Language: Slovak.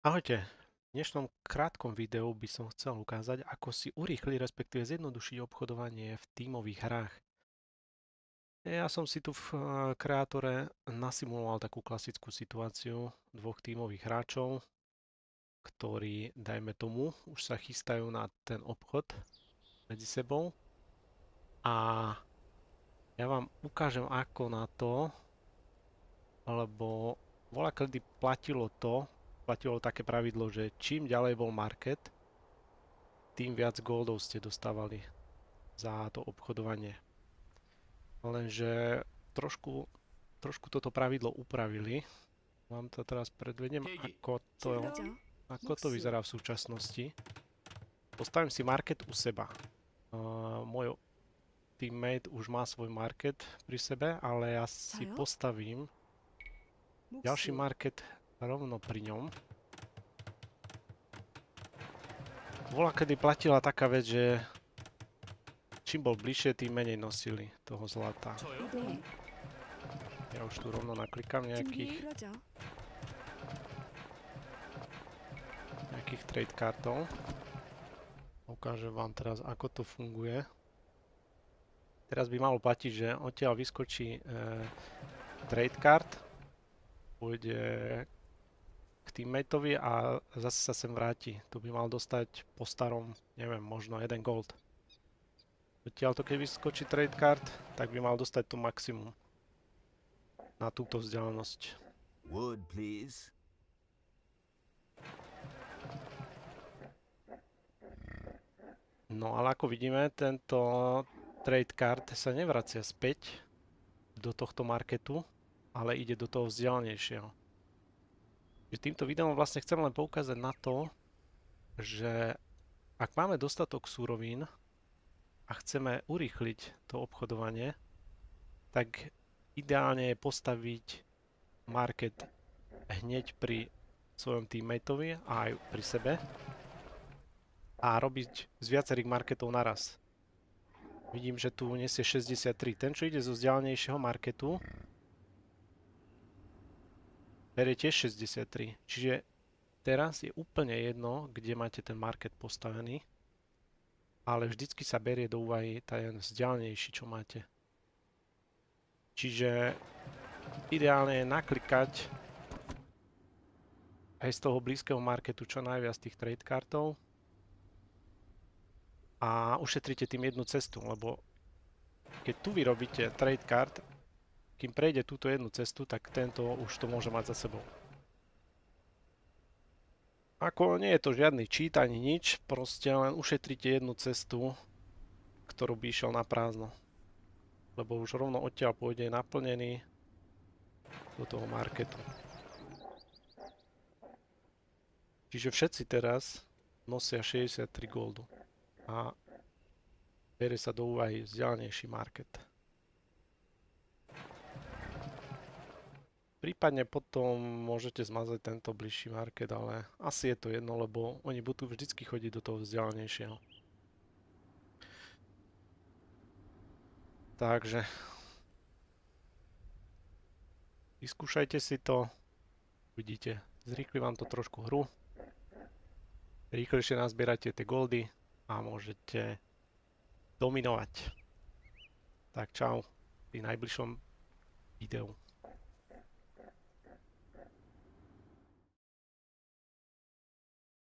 Ahojte, v dnešnom krátkom videu by som chcel ukázať, ako si urýchliť, respektíve zjednodušiť obchodovanie v tímových hrách. Ja som si tu v kreátore nasimuloval takú klasickú situáciu dvoch tímových hráčov, ktorí, dajme tomu, už sa chystajú na ten obchod medzi sebou a ja vám ukážem ako na to, lebo voľakedy platilo také pravidlo, že čím ďalej bol market, tým viac goldov ste dostávali za to obchodovanie. Lenže trošku toto pravidlo upravili. Vám to teraz predvediem, ako to vyzerá v súčasnosti. Postavím si market u seba. Môj teammate už má svoj market pri sebe, ale ja si postavím ďalší market rovno pri ňom. Kedy platila taká vec, že čím bol bližšie, tým menej nosili toho zlata. Ja už tu rovno naklikám nejakých trade kartov. Ukážem vám teraz, ako to funguje. Teraz by malo platiť, že odtiaľ vyskočí trade card, pôjde k teammateovi a zase sa sem vráti. Tu by mal dostať po starom, neviem, možno 1 gold. Odtiaľto keď vyskočí trade card, tak by mal dostať tu maximum na túto vzdialenosť. Wood, please. No ale ako vidíme, tento trade card sa nevracia späť do tohto marketu, ale ide do toho vzdialenejšieho. Týmto videom vlastne chcem len poukázať na to, že ak máme dostatok surovín a chceme urýchliť to obchodovanie, tak ideálne je postaviť market hneď pri svojom teammateovi a aj pri sebe a robiť z viacerých marketov naraz. Vidím, že tu nesie 63. Ten, čo ide zo vzdialenejšieho marketu, berie tiež 63. Čiže teraz je úplne jedno, kde máte ten market postavený, ale vždycky sa berie do úvahy ten vzdialenejší, čo máte. Čiže ideálne je naklikať aj z toho blízkeho marketu čo najviac tých trade kartov a ušetríte tým jednu cestu, lebo keď tu vyrobíte trade card, kým prejde túto jednu cestu, tak tento už to môže mať za sebou. Ako nie je to žiadny cheat ani nič, proste len ušetríte jednu cestu, ktorú by išiel na prázdno. Lebo už rovno odtiaľ pôjde naplnený do toho marketu. Čiže všetci teraz nosia 63 goldu a berie sa do úvahy vzdialenejší market. Prípadne potom môžete zmazať tento bližší market, ale asi je to jedno, lebo oni budú vždycky chodiť do toho vzdialenejšieho. Takže vyskúšajte si to, vidíte, zrýchli vám to trošku hru, rýchlejšie nazbierate tie goldy a môžete dominovať. Tak čau, pri najbližšom videu.